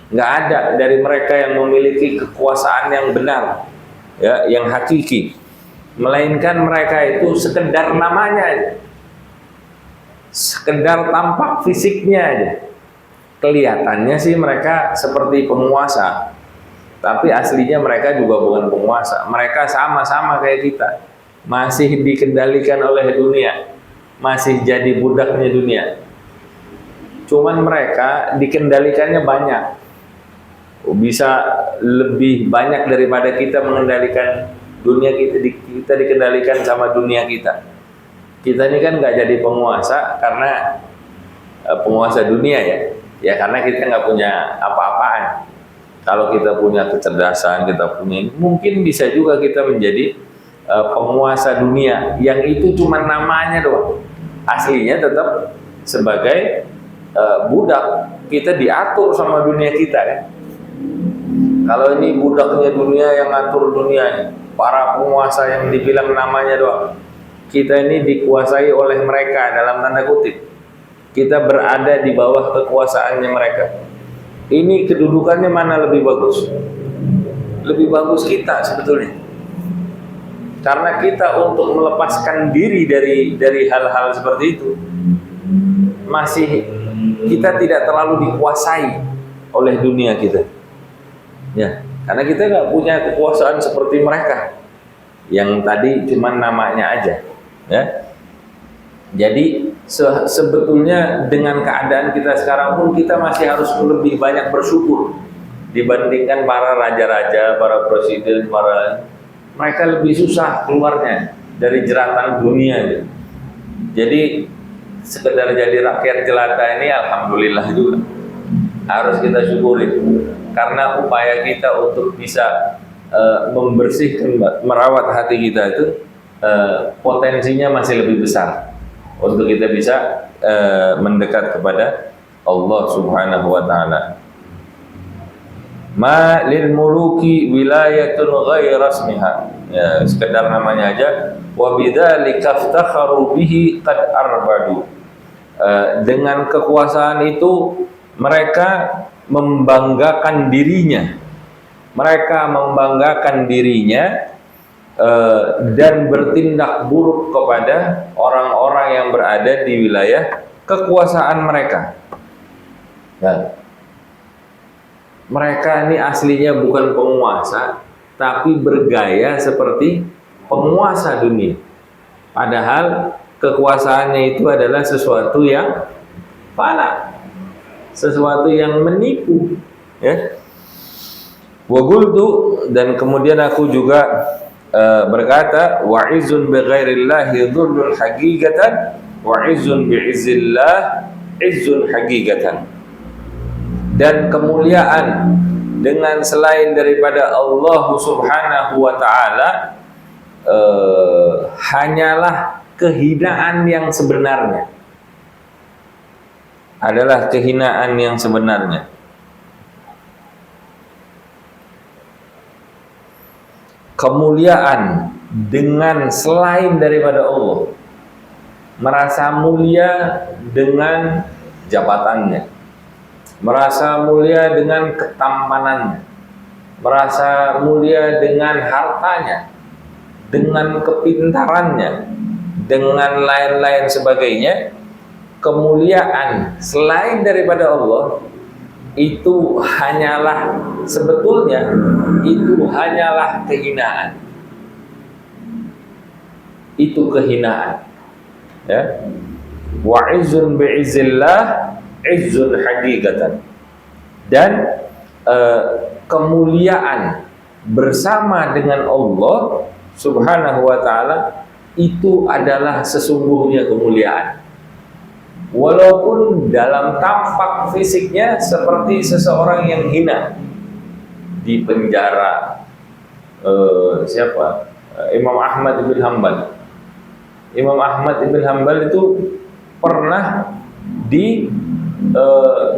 Nggak ada dari mereka yang memiliki kekuasaan yang benar. ya, yang hakiki, melainkan mereka itu sekedar namanya aja, sekedar tampak fisiknya aja. Kelihatannya sih mereka seperti penguasa, tapi aslinya mereka juga bukan penguasa. Mereka sama-sama kayak kita, masih dikendalikan oleh dunia, masih jadi budaknya dunia. Cuman mereka dikendalikannya banyak, bisa lebih banyak daripada kita mengendalikan dunia kita. Kita dikendalikan sama dunia kita. Kita ini kan nggak jadi penguasa karena penguasa dunia ya karena kita nggak punya apa-apaan. Kalau kita punya kecerdasan, kita punya, mungkin bisa juga kita menjadi penguasa dunia, yang itu cuma namanya doang. Aslinya tetap sebagai budak. Kita diatur sama dunia kita kan. Kalau ini budaknya dunia yang ngatur dunia ini, para penguasa yang dibilang namanya doang. Kita ini dikuasai oleh mereka dalam tanda kutip. Kita berada di bawah kekuasaannya mereka. Ini kedudukannya mana lebih bagus? Lebih bagus kita sebetulnya. Karena kita untuk melepaskan diri dari hal-hal seperti itu, masih kita tidak terlalu dikuasai oleh dunia kita. Ya, karena kita nggak punya kekuasaan seperti mereka yang tadi cuma namanya aja. Ya, jadi sebetulnya dengan keadaan kita sekarang pun kita masih harus lebih banyak bersyukur dibandingkan para raja-raja, para presiden, mereka lebih susah keluarnya dari jeratan dunia. Jadi sekedar jadi rakyat jelata ini alhamdulillah juga harus kita syukuri, karena upaya kita untuk bisa membersihkan, merawat hati kita itu potensinya masih lebih besar untuk kita bisa mendekat kepada Allah Subhanahu wa taala. Ma lil muluki wilayatun ghaira ismiha, ya sekedar namanya aja. Wa bidzalika iftakharu bihi qad arbadu, dengan kekuasaan itu mereka membanggakan dirinya, dan bertindak buruk kepada orang-orang yang berada di wilayah kekuasaan mereka. Nah, mereka ini aslinya bukan penguasa, tapi bergaya seperti penguasa dunia. Padahal kekuasaannya itu adalah sesuatu yang fana, sesuatu yang menipu. Ya. Wa qultu, dan kemudian aku juga berkata, wa izzun bi ghairillahi dhullun haqiqatan wa izzun bi izzillah izzun haqiqatan. Dan kemuliaan dengan selain daripada Allah Subhanahu wa taala hanyalah kehinaan yang sebenarnya. Adalah kehinaan yang sebenarnya. Kemuliaan dengan selain daripada Allah, merasa mulia dengan jabatannya, merasa mulia dengan ketampanannya, merasa mulia dengan hartanya, dengan kepintarannya, dengan lain-lain sebagainya. Kemuliaan selain daripada Allah itu hanyalah, sebetulnya itu hanyalah kehinaan. Itu kehinaan. Ya. Wa izzun bi izzillah izzun haqiqatan. Dan kemuliaan bersama dengan Allah Subhanahu wa taala itu adalah sesungguhnya kemuliaan. Walaupun dalam tampak fisiknya seperti seseorang yang hina, di penjara. Imam Ahmad bin Hanbal. Imam Ahmad bin Hanbal itu pernah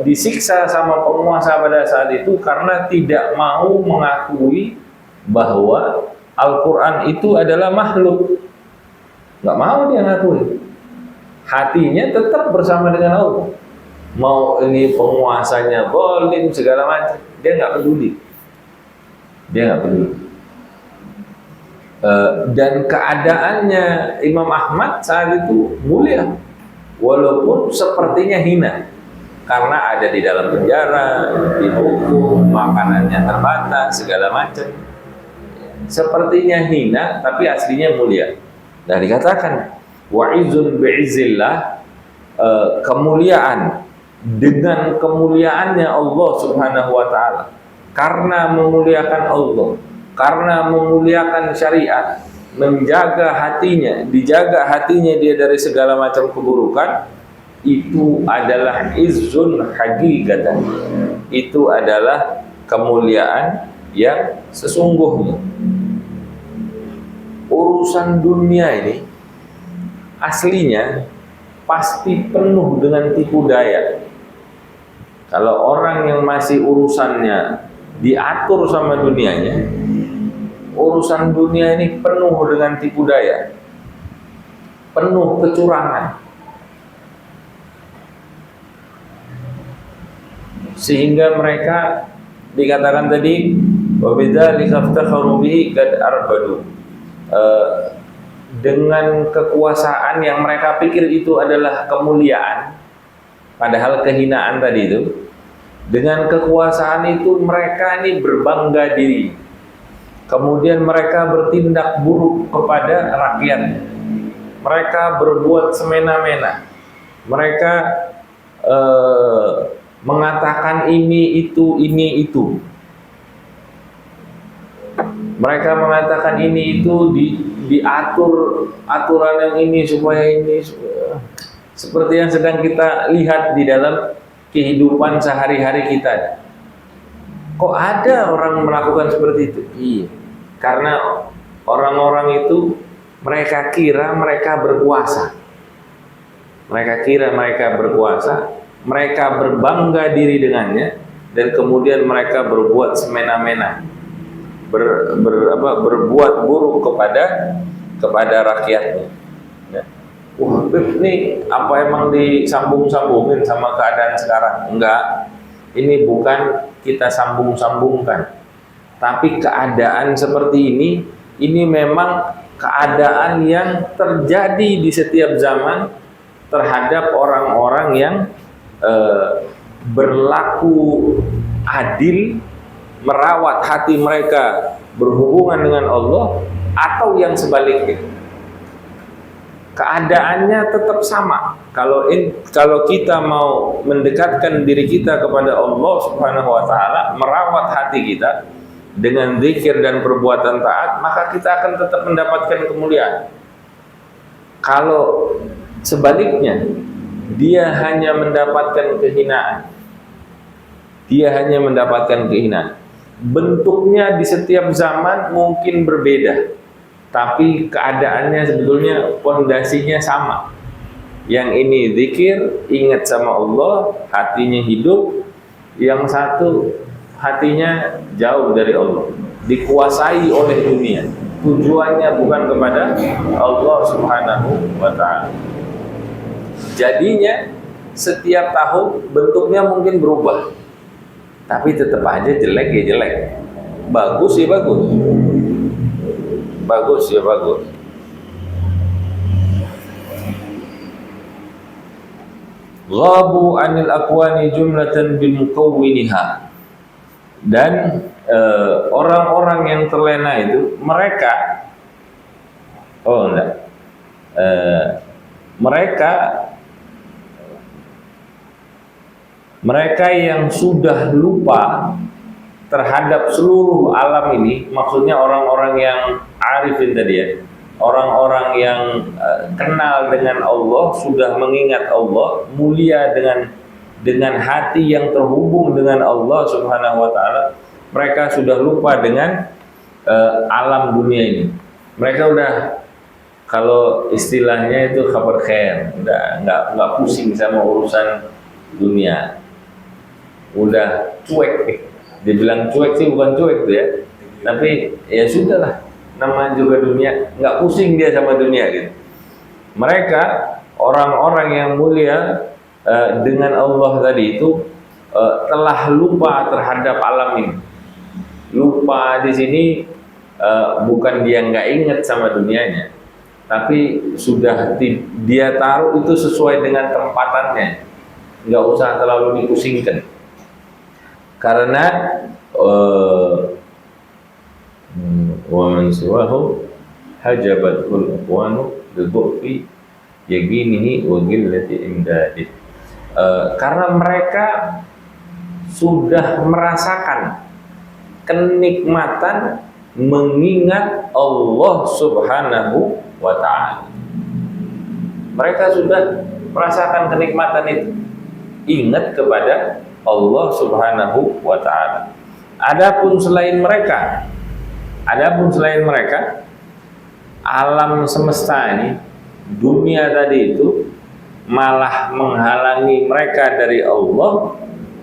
disiksa sama penguasa pada saat itu karena tidak mau mengakui bahwa Al-Quran itu adalah makhluk. Nggak mau dia ngakui. Hatinya tetap bersama dengan Allah. Mau ini penguasanya zalim segala macam, dia nggak peduli. Dan keadaannya Imam Ahmad saat itu mulia, walaupun sepertinya hina, karena ada di dalam penjara, dihukum, makanannya terbatas, segala macam. Sepertinya hina, tapi aslinya mulia. Dan dikatakan wa'izun bi'izzillah, kemuliaan dengan kemuliaannya Allah Subhanahu wa taala. Karena memuliakan Allah, karena memuliakan syariat, menjaga hatinya, dijaga hatinya dia dari segala macam keburukan, itu adalah izzun hakikatan. Itu adalah kemuliaan yang sesungguhnya. Urusan dunia ini aslinya pasti penuh dengan tipu daya. Kalau orang yang masih urusannya diatur sama dunianya, urusan dunia ini penuh dengan tipu daya, penuh kecurangan, sehingga mereka dikatakan tadi wabidzalika iftakharu bihi qad arbadu, dengan kekuasaan yang mereka pikir itu adalah kemuliaan, padahal kehinaan tadi itu. Dengan kekuasaan itu mereka ini berbangga diri, kemudian mereka bertindak buruk kepada rakyat, mereka berbuat semena-mena, mereka mengatakan ini itu, mereka mengatakan ini itu, diatur aturan yang ini supaya ini, seperti yang sedang kita lihat di dalam kehidupan sehari-hari kita. Kok ada orang melakukan seperti itu? Iya, karena orang-orang itu mereka kira mereka berkuasa, mereka kira mereka berkuasa, mereka berbangga diri dengannya, dan kemudian mereka berbuat semena-mena, berbuat buruk kepada rakyatnya. Wah, ini apa emang disambung-sambungin sama keadaan sekarang? Enggak, ini bukan kita sambung-sambungkan, tapi keadaan seperti ini memang keadaan yang terjadi di setiap zaman terhadap orang-orang yang berlaku adil, merawat hati mereka berhubungan dengan Allah, atau yang sebaliknya. Keadaannya tetap sama. Kalau kita mau mendekatkan diri kita kepada Allah Subhanahu wa taala, merawat hati kita dengan zikir dan perbuatan taat, maka kita akan tetap mendapatkan kemuliaan. Kalau sebaliknya, dia hanya mendapatkan kehinaan. Dia hanya mendapatkan kehinaan. Bentuknya di setiap zaman mungkin berbeda, tapi keadaannya sebetulnya pondasinya sama. Yang ini zikir, ingat sama Allah, hatinya hidup. Yang satu hatinya jauh dari Allah, dikuasai oleh dunia. Tujuannya bukan kepada Allah Subhanahu wa ta'ala. Jadinya setiap tahun bentuknya mungkin berubah, tapi tetap aja jelek ya jelek, bagus ya bagus, bagus ya bagus. Ghabu anil akwani jumlatan bil mukawwiniha. Dan orang-orang yang terlena itu mereka mereka yang sudah lupa terhadap seluruh alam ini, maksudnya orang-orang yang arifin tadi ya, orang-orang yang kenal dengan Allah, sudah mengingat Allah, mulia dengan hati yang terhubung dengan Allah Subhanahu wa taala. Mereka sudah lupa dengan alam dunia ini. Mereka udah, kalau istilahnya itu kabar khair, udah nggak pusing sama urusan dunia. Udah cuek. Dibilang cuek sih bukan cuek tuh ya, tapi ya sudahlah, nama juga dunia, nggak pusing dia sama dunia gitu. Mereka orang-orang yang mulia dengan Allah tadi itu telah lupa terhadap alam ini. Lupa di sini bukan dia nggak ingat sama dunianya, tapi sudah dia taruh itu sesuai dengan tempatannya, nggak usah terlalu dipusingkan. Karena wa man siwahu hajabatul aqwanu bi yaqinihi wa qillati imdadih. Karena mereka sudah merasakan kenikmatan mengingat Allah Subhanahu wa ta'ala. Mereka sudah merasakan kenikmatan itu, ingat kepada Allah Subhanahu wa ta'ala. Adapun selain mereka, alam semesta ini, dunia tadi itu malah menghalangi mereka dari Allah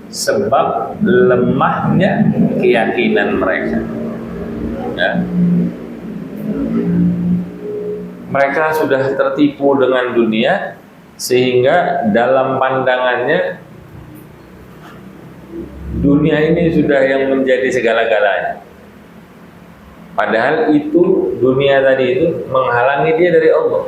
sebab lemahnya keyakinan mereka. Ya. Mereka sudah tertipu dengan dunia sehingga dalam pandangannya dunia ini sudah yang menjadi segala-galanya. Padahal itu dunia tadi itu menghalangi dia dari Allah.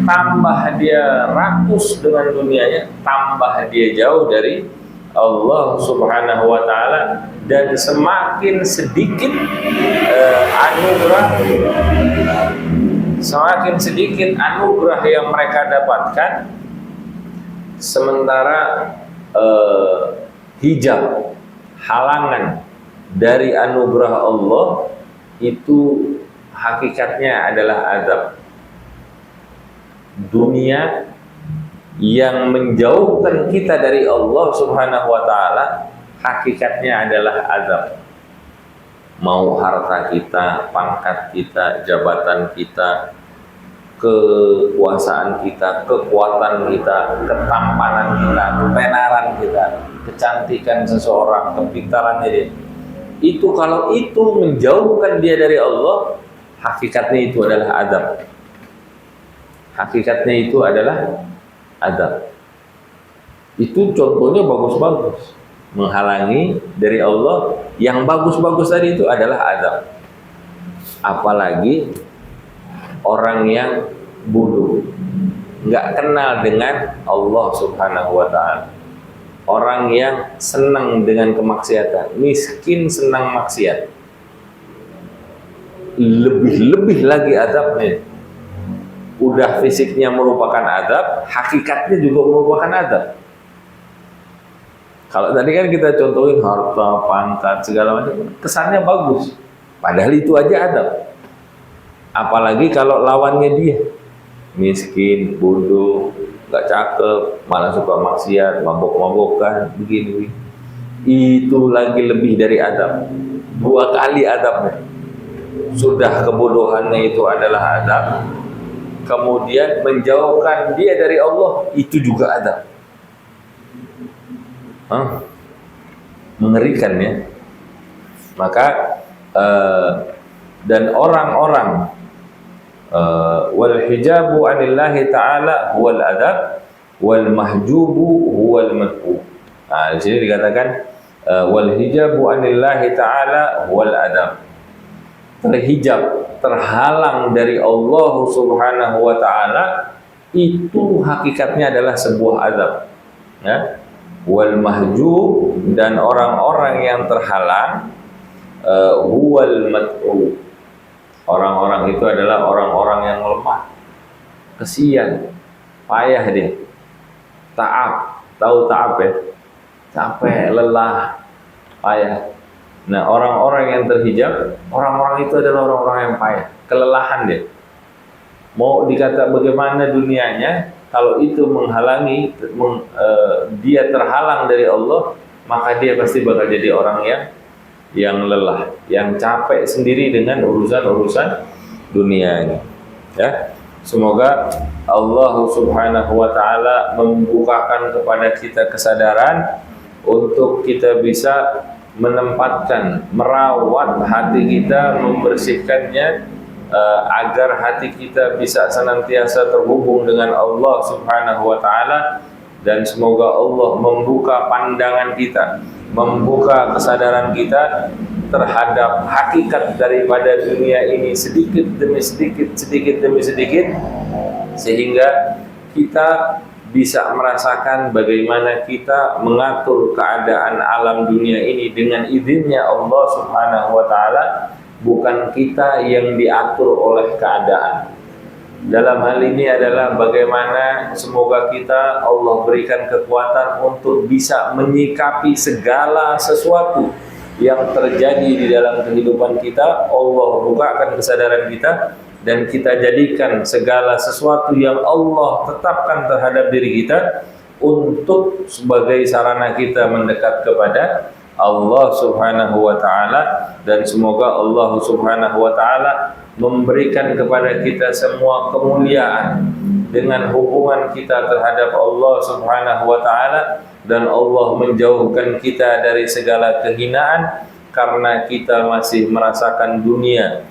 Tambah dia rakus dengan dunianya, tambah dia jauh dari Allah Subhanahu wa ta'ala, dan semakin sedikit anugerah yang mereka dapatkan, sementara hijab, halangan dari anugerah Allah itu hakikatnya adalah azab. Dunia yang menjauhkan kita dari Allah Subhanahu wa ta'ala hakikatnya adalah azab. Mau harta kita, pangkat kita, jabatan kita, kekuasaan kita, kekuatan kita, ketampanan kita, ketenaran kita, kecantikan seseorang, kepintarannya dia, itu kalau itu menjauhkan dia dari Allah, hakikatnya itu adalah azab. Hakikatnya itu adalah azab. Itu contohnya bagus-bagus, menghalangi dari Allah. Yang bagus-bagus tadi itu adalah azab. Apalagi orang yang bodoh, nggak kenal dengan Allah Subhanahu wa ta'ala, orang yang senang dengan kemaksiatan, miskin senang maksiat, lebih lagi azabnya. Udah fisiknya merupakan azab, hakikatnya juga merupakan azab. Kalau tadi kan kita contohin harta, pangkat, segala macam, kesannya bagus, padahal itu aja azab. Apalagi kalau lawannya dia miskin, bodoh, gak cakep, malah suka maksiat, mabok-mabokan, begini. Itu lagi lebih dari azab, 2 kali azabnya. Sudah kebodohannya itu adalah azab, kemudian menjauhkan dia dari Allah, itu juga azab. Mengerikan ya. Maka dan orang-orang wal hijabu anillahi ta'ala huwal adab wal mahjubu huwal mad'u. Nah, di sini dikatakan wal hijabu anillahi ta'ala huwal adab. Terhijab, terhalang dari Allah Subhanahu wa ta'ala, itu hakikatnya adalah sebuah azab. Ya. Wal mahjub, dan orang-orang yang terhalang, huwal mad'u. Orang-orang itu adalah orang-orang yang lemah, kesian, payah dia, ta'ab, tahu ta'ab ya? Capek, lelah, payah. Nah, orang-orang yang terhijab, orang-orang itu adalah orang-orang yang payah, kelelahan dia. Mau dikata bagaimana dunianya, kalau itu menghalangi, dia terhalang dari Allah, maka dia pasti bakal jadi orang yang lelah, yang capek sendiri dengan urusan-urusan dunia ini. Ya, semoga Allah Subhanahu wa ta'ala membukakan kepada kita kesadaran untuk kita bisa menempatkan, merawat hati kita, membersihkannya, agar hati kita bisa senantiasa terhubung dengan Allah Subhanahu wa ta'ala. Dan semoga Allah membuka pandangan kita membuka kesadaran kita terhadap hakikat daripada dunia ini sedikit demi sedikit, sehingga kita bisa merasakan bagaimana kita mengatur keadaan alam dunia ini dengan izinnya Allah Subhanahu wa Ta'ala, bukan kita yang diatur oleh keadaan. Dalam hal ini adalah bagaimana semoga kita Allah berikan kekuatan untuk bisa menyikapi segala sesuatu yang terjadi di dalam kehidupan kita. Allah bukakan kesadaran kita dan kita jadikan segala sesuatu yang Allah tetapkan terhadap diri kita untuk sebagai sarana kita mendekat kepada Allah Subhanahu wa Ta'ala. Dan semoga Allah Subhanahu wa Ta'ala memberikan kepada kita semua kemuliaan dengan hubungan kita terhadap Allah Subhanahu wa Ta'ala, dan Allah menjauhkan kita dari segala kehinaan karena kita masih merasakan dunia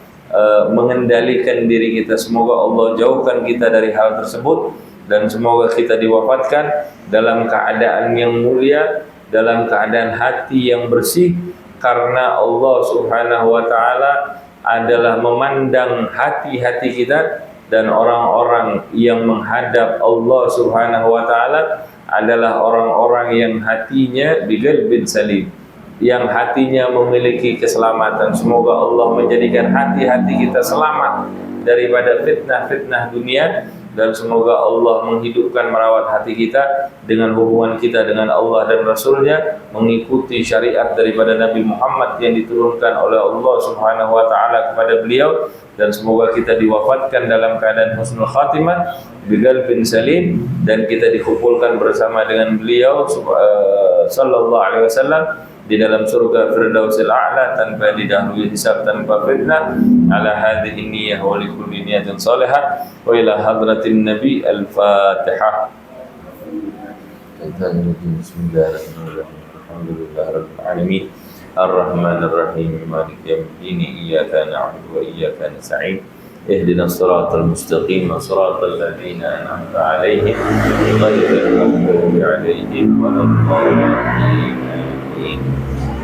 mengendalikan diri kita. Semoga Allah jauhkan kita dari hal tersebut, dan semoga kita diwafatkan dalam keadaan yang mulia, dalam keadaan hati yang bersih, karena Allah Subhanahu wa Ta'ala adalah memandang hati-hati kita, dan orang-orang yang menghadap Allah Subhanahu wa Ta'ala adalah orang-orang yang hatinya biqalbin salim, yang hatinya memiliki keselamatan. Semoga Allah menjadikan hati-hati kita selamat daripada fitnah-fitnah dunia, dan semoga Allah menghidupkan merawat hati kita dengan hubungan kita dengan Allah dan Rasulnya, mengikuti syariat daripada Nabi Muhammad yang diturunkan oleh Allah Subhanahu wa Ta'ala kepada beliau, dan semoga kita diwafatkan dalam keadaan husnul khatimah biqalbin salim, dan kita dikumpulkan bersama dengan beliau sallallahu alaihi wasallam di dalam surga Firdausil A'la tanpa didahului hisab, tanpa fitnah. Ala hadhihi niyyah wa li kulli niyatin salihah wa ila hadratin nabi. Al-Fatihah. Bismillahirrahmanirrahim. Alhamdulillahirabbil alamin. Ar-Rahmanir Rahim. Maliki yaumiddin. Iyyaka na'budu wa iyyaka nasta'in. اهدنا الصراط المستقيم صراط الذين أنعمت عليهم غير المغضوب عليهم ولا الضالين.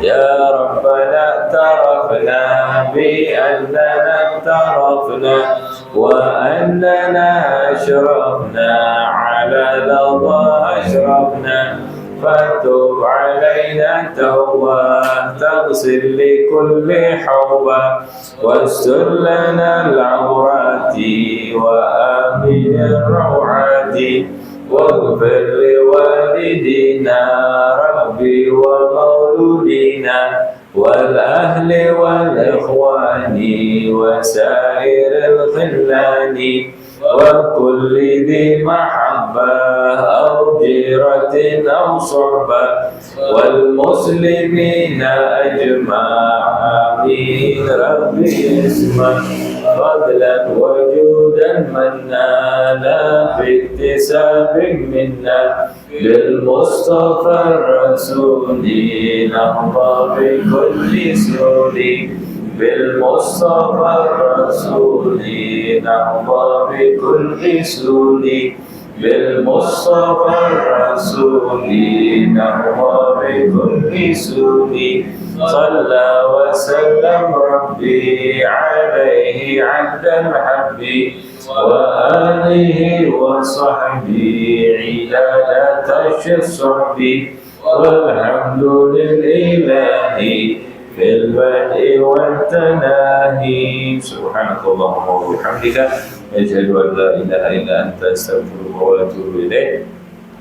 يا ربنا اعترفنا بأننا اعترفنا وأننا أشرفنا على لظى أشرفنا، فتب علينا توبة تغسل لكل حوبة، واستر لنا العورات وآمن الروعات، واغفر لوالدينا ربي ومولودينا والأهل والإخوان وسائر الخلان وكل ذي محبة أو جيرة أو صحبة والمسلمين أجمع. آمين. ربي اسمك فضلا وجودا منا لا في اكتساب منا بالمصطفى الرسول نهضى بكل سهول، بالمصطفى الرسول نهضى بكل سهول، بالمصطفى الرسول نهضى بكل سهول. صلى وسلم ربي عليه عبد الحب وآله وصحبه عدالة الصحب، والحمد لله في البدء والتناهي. سبحانك اللهم وبحمدك أشهد أن لا إله إلا أنت أستغفرك وأتوب إليك.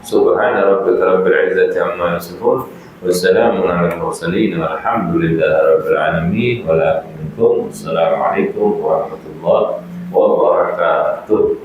سبحان ربك رب العزة عما يصفون والسلام على المرسلين والحمد لله رب العالمين. السلام عليكم ورحمة الله وبركاته.